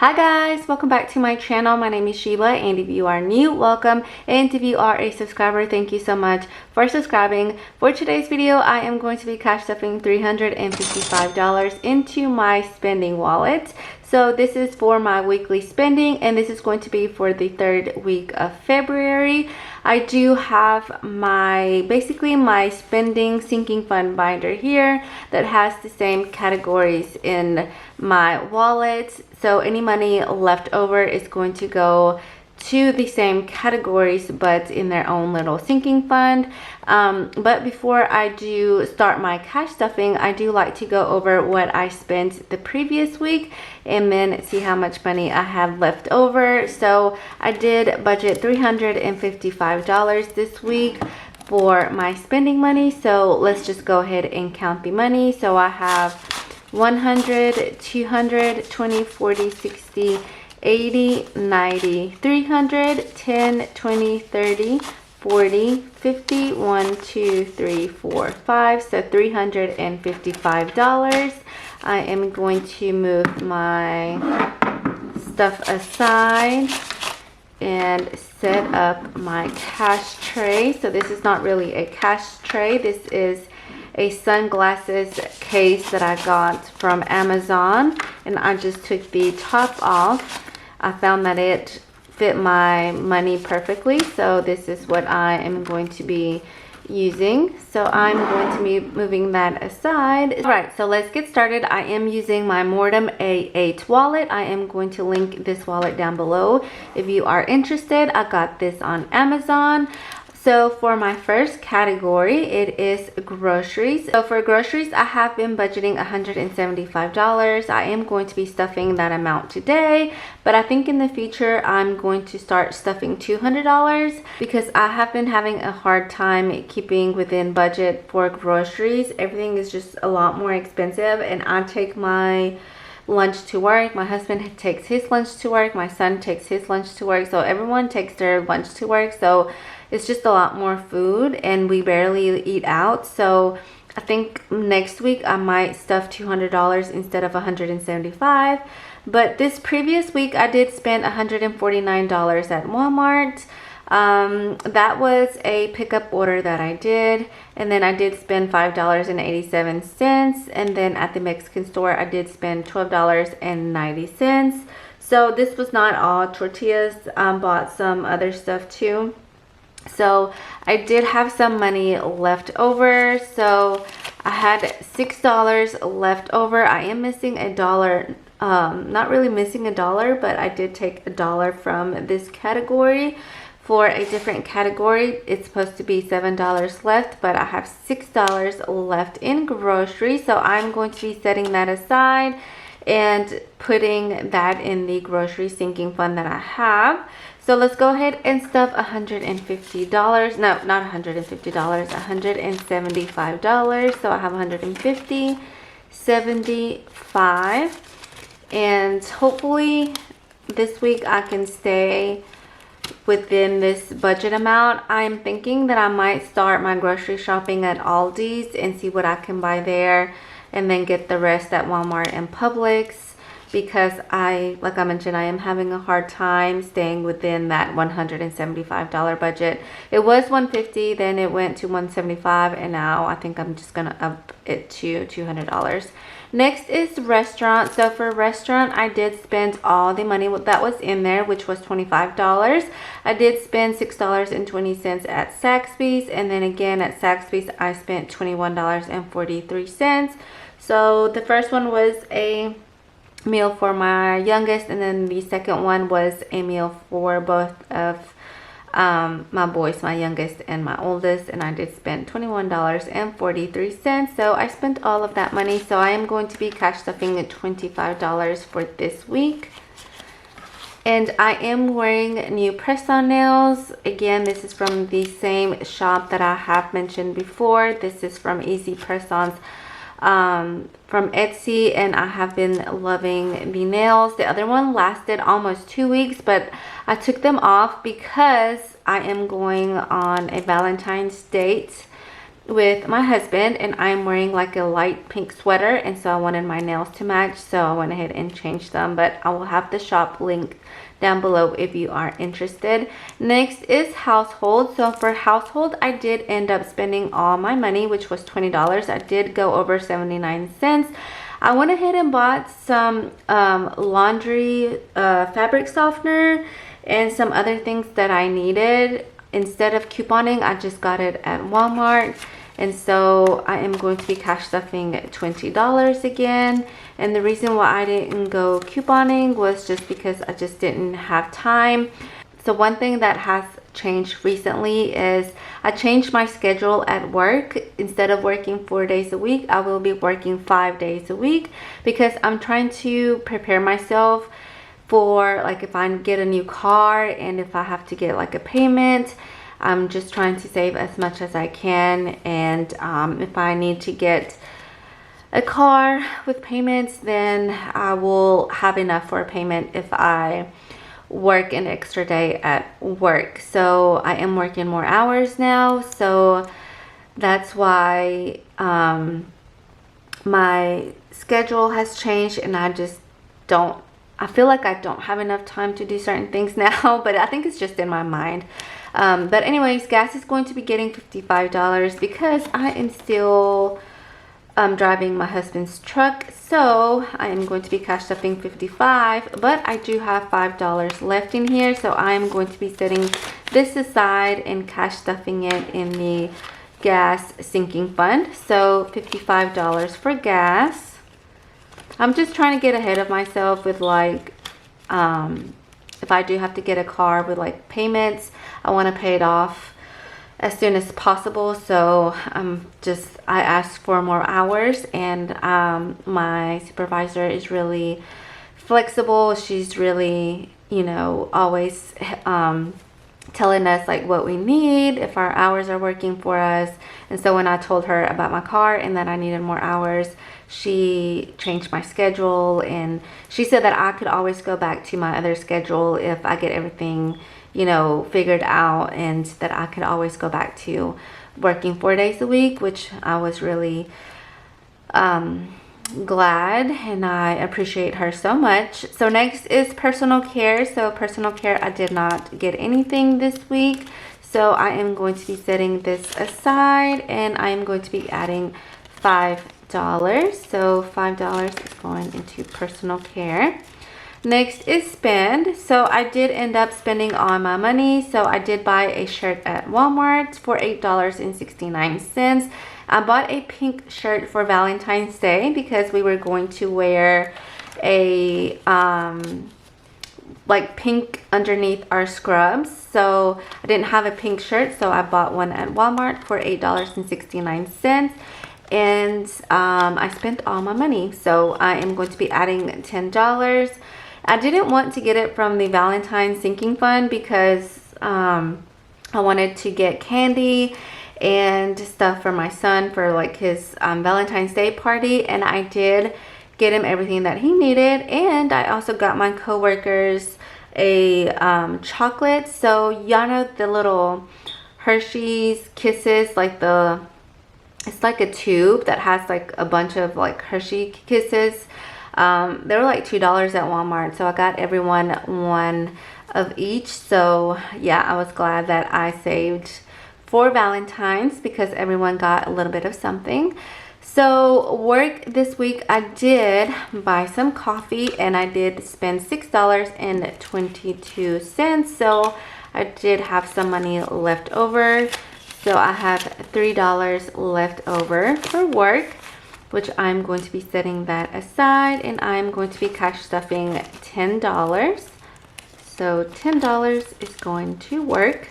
Hi guys, welcome back to my channel. My name is Sheila, and if you are new, welcome, and if you are a subscriber, thank you so much for subscribing. For today's video, I am going to be cash stuffing $355 into my spending wallet. So this is for my weekly spending, and this is going to be for the third week of February. I do have basically my spending sinking fund binder here that has the same categories in my wallet. So any money left over is going to go to the same categories but in their own little sinking fund. But before I do start my cash stuffing, I do like to go over what I spent the previous week and then see how much money I have left over. So I did budget $355 this week for my spending money. So let's just go ahead and count the money. So I have 100, 200, 20, 40, 60, 80, 90, 300, 10, 20, 30, 40, 50, 1, 2, 3, 4, 5. So $355. I am going to move my stuff aside and set up my cash tray. So this is not really a cash tray. This is a sunglasses case that I got from Amazon, and I just took the top off. I found that it fit my money perfectly, so this is what I am going to be using. So I'm going to be moving that aside. All right, so let's get started. I am using my Morterm A8 wallet. I am going to link this wallet down below if you are interested. I got this on Amazon. So for my first category, it is groceries. So for groceries, I have been budgeting $175. I am going to be stuffing that amount today, but I think in the future, I'm going to start stuffing $200 because I have been having a hard time keeping within budget for groceries. Everything is just a lot more expensive, and I take my lunch to work. My husband takes his lunch to work. My son takes his lunch to work. So everyone takes their lunch to work. So it's just a lot more food, and we barely eat out. So I think next week I might stuff $200 instead of $175. But this previous week I did spend $149 at Walmart. That was a pickup order that I did, and then I did spend $5.87, and then at the Mexican store I did spend $12.90. So this was not all tortillas. Bought some other stuff too. So I did have some money left over. So I had $6 left over. I am missing a dollar. Not really missing a dollar, but I did take a dollar from this category. For a different category, it's supposed to be $7 left, but I have $6 left in groceries. So I'm going to be setting that aside and putting that in the grocery sinking fund that I have. So let's go ahead and stuff $150. No, not $150, $175. So I have $150, $75, and hopefully this week I can stay within this budget amount. I'm thinking that I might start my grocery shopping at Aldi's and see what I can buy there, and then get the rest at Walmart and Publix, because like I mentioned, I am having a hard time staying within that $175 budget. It was $150, then it went to $175, and now I think I'm just gonna up it to $200. Next is restaurant. So for restaurant, I did spend all the money that was in there, which was $25. I did spend $6.20 at Saxby's, and then again at Saxby's I spent $21.43. So the first one was a meal for my youngest, and then the second one was a meal for both of my boys, my youngest and my oldest, and I did spend $21.43. So I spent all of that money. So I am going to be cash stuffing at $25 for this week. And I am wearing new press-on nails. Again, this is from the same shop that I have mentioned before. This is from Easy Press-Ons from Etsy, and I have been loving the nails. The other one lasted almost 2 weeks, but I took them off because I am going on a Valentine's date with my husband, and I'm wearing like a light pink sweater, and so I wanted my nails to match, so I went ahead and changed them. But I will have the shop link down below if you are interested. Next is household. So for household, I did end up spending all my money, which was $20. I did go over 79 cents. I went ahead and bought some laundry fabric softener and some other things that I needed. Instead of couponing, I just got it at Walmart. And so I am going to be cash stuffing $20 again. And the reason why I didn't go couponing was just because I just didn't have time. So one thing that has changed recently is I changed my schedule at work. Instead of working 4 days a week, I will be working 5 days a week, because I'm trying to prepare myself for like if I get a new car and if I have to get like a payment. I'm just trying to save as much as I can, and if I need to get a car with payments, then I will have enough for a payment if I work an extra day at work. So I am working more hours now, so that's why my schedule has changed, and I feel like I don't have enough time to do certain things now, but I think it's just in my mind. But anyways, gas is going to be getting $55 because I am still driving my husband's truck. So I am going to be cash stuffing $55, but I do have $5 left in here. So I am going to be setting this aside and cash stuffing it in the gas sinking fund. So $55 for gas. I'm just trying to get ahead of myself with like, if I do have to get a car with like payments, I want to pay it off as soon as possible. So I asked for more hours, and my supervisor is really flexible. She's really, you know, always telling us like what we need if our hours are working for us. And so when I told her about my car and that I needed more hours, she changed my schedule, and she said that I could always go back to my other schedule if I get everything, you know, figured out, and that I could always go back to working 4 days a week, which I was really glad, and I appreciate her so much. So next is personal care. So personal care, I did not get anything this week, so I am going to be setting this aside, and I am going to be adding $5. So $5 is going into personal care. Next is spend. So I did end up spending all my money. So I did buy a shirt at Walmart for $8.69. I bought a pink shirt for Valentine's Day because we were going to wear a like pink underneath our scrubs. So I didn't have a pink shirt, so I bought one at Walmart for $8.69. And I spent all my money, so I am going to be adding $10. I didn't want to get it from the Valentine's sinking fund because I wanted to get candy and stuff for my son for like his Valentine's Day party, and I did get him everything that he needed. And I also got my coworkers a chocolate. So y'all know the little Hershey's Kisses, like it's like a tube that has like a bunch of like Hershey Kisses. They were like $2 at Walmart, so I got everyone one of each. So yeah, I was glad that I saved for Valentine's because everyone got a little bit of something. So work this week, I did buy some coffee, and I did spend $6.22. So I did have some money left over. So I have $3 left over for work, which I'm going to be setting that aside, and I'm going to be cash stuffing $10. So $10 is going to work.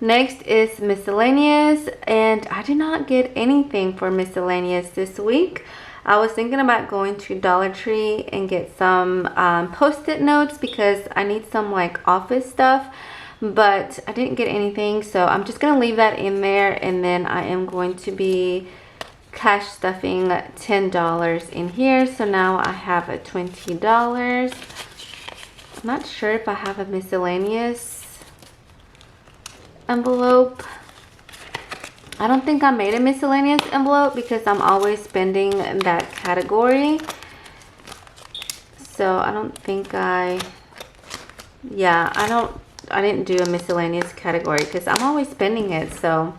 Next is miscellaneous, and I did not get anything for miscellaneous this week. I was thinking about going to Dollar Tree and get some post-it notes because I need some like office stuff, but I didn't get anything, so I'm just gonna leave that in there, and then I am going to be cash stuffing $10 in here. So now I have a $20. I'm not sure if I have a miscellaneous envelope. I don't think I made a miscellaneous envelope because I'm always spending that category. So I don't think I didn't do a miscellaneous category because I'm always spending it. So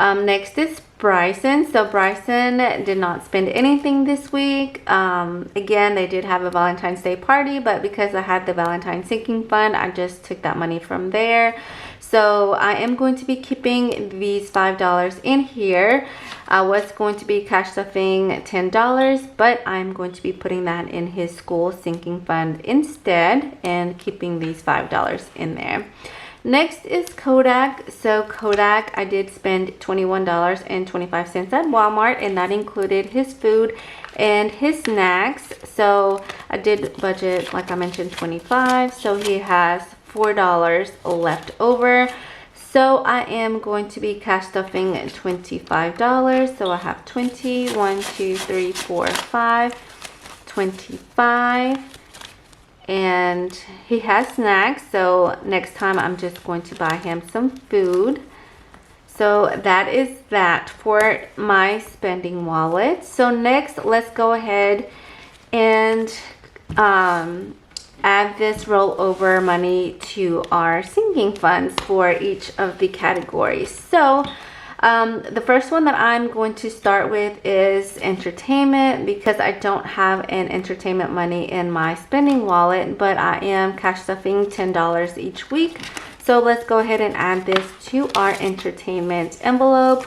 next is Bryson. So Bryson did not spend anything this week. Again, they did have a Valentine's Day party, but because I had the Valentine's sinking fund, I just took that money from there. So I am going to be keeping these $5 in here. I was going to be cash stuffing $10, but I'm going to be putting that in his school sinking fund instead and keeping these $5 in there. Next is Kodak. So Kodak, I did spend $21.25 at Walmart, and that included his food and his snacks. So I did budget, like I mentioned, $25. So he has $4 left over. So I am going to be cash stuffing $25. So I have 20, 1, 2, 3, 4, 5, 25. And he has snacks, so next time I'm just going to buy him some food. So that is that for my spending wallet. So next, let's go ahead and add this rollover money to our sinking funds for each of the categories. So the first one that I'm going to start with is entertainment, because I don't have an entertainment money in my spending wallet, but I am cash stuffing $10 each week. So let's go ahead and add this to our entertainment envelope.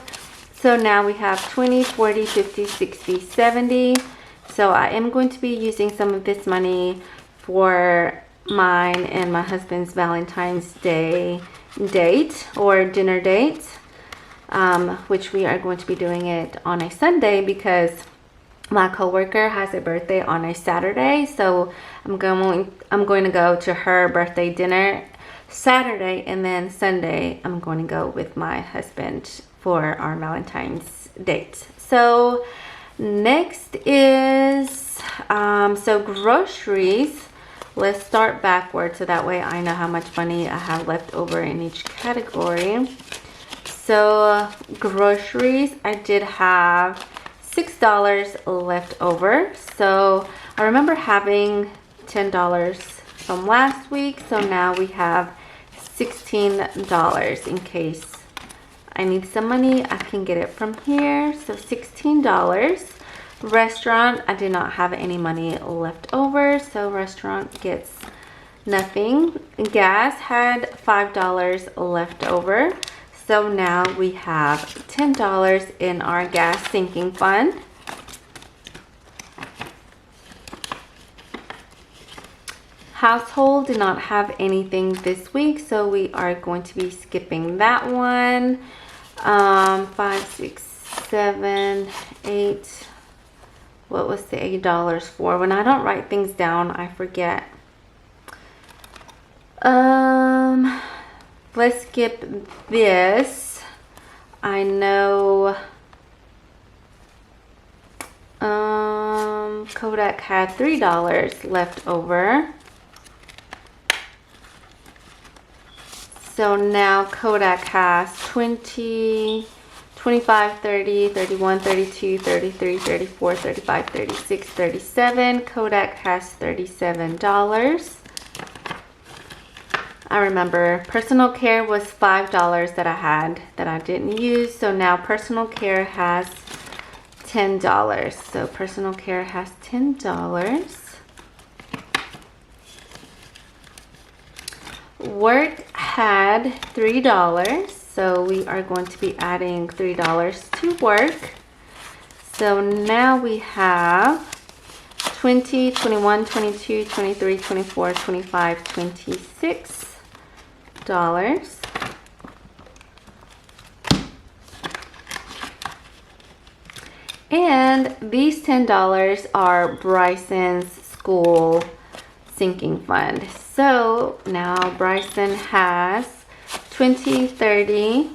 So now we have 20, 40, 50, 60, 70. So I am going to be using some of this money for mine and my husband's Valentine's Day date or dinner date. Which we are going to be doing it on a Sunday because my coworker has a birthday on a Saturday. So I'm going to go to her birthday dinner Saturday, and then Sunday I'm going to go with my husband for our Valentine's date. So next is so groceries. Let's start backwards so that way I know how much money I have left over in each category. So groceries, I did have $6 left over. So I remember having $10 from last week. So now we have $16 in case I need some money. I can get it from here. So $16. Restaurant, I did not have any money left over. So restaurant gets nothing. Gas had $5 left over. So now we have $10 in our gas sinking fund. Household did not have anything this week, so we are going to be skipping that one. 5, 6, 7, 8. What was the $8 for? When I don't write things down, I forget. Let's skip this. I know Kodak had $3 left over. So now Kodak has 20, 25, 30, 31, 32, 33, 34, 35, 36, 37. Kodak has $37. I remember personal care was $5 that I had that I didn't use. So now personal care has $10. So personal care has $10. Work had $3. So we are going to be adding $3 to work. So now we have 20, 21, 22, 23, 24, 25, 26. Dollars. And these $10 are Bryson's school sinking fund. So now Bryson has 20, 30,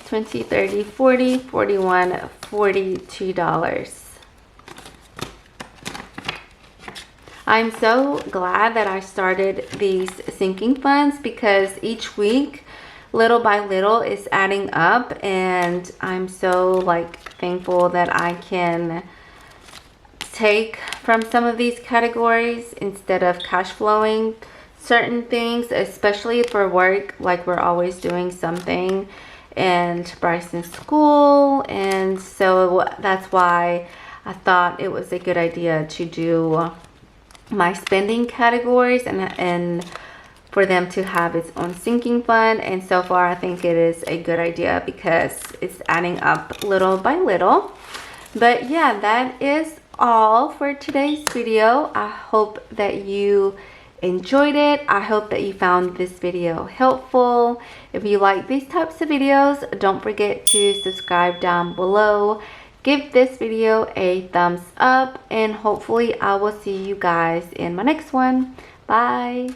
20, 30, 40, 41, $42. I'm so glad that I started these sinking funds because each week little by little it's adding up, and I'm so like thankful that I can take from some of these categories instead of cash flowing certain things, especially for work. Like we're always doing something, and Bryson's school, and so that's why I thought it was a good idea to do my spending categories and for them to have its own sinking fund. And so far I think it is a good idea because it's adding up little by little. But yeah, that is all for today's video. I hope that you enjoyed it. I hope that you found this video helpful. If you like these types of videos, don't forget to subscribe down below. Give this video a thumbs up, and hopefully I will see you guys in my next one. Bye.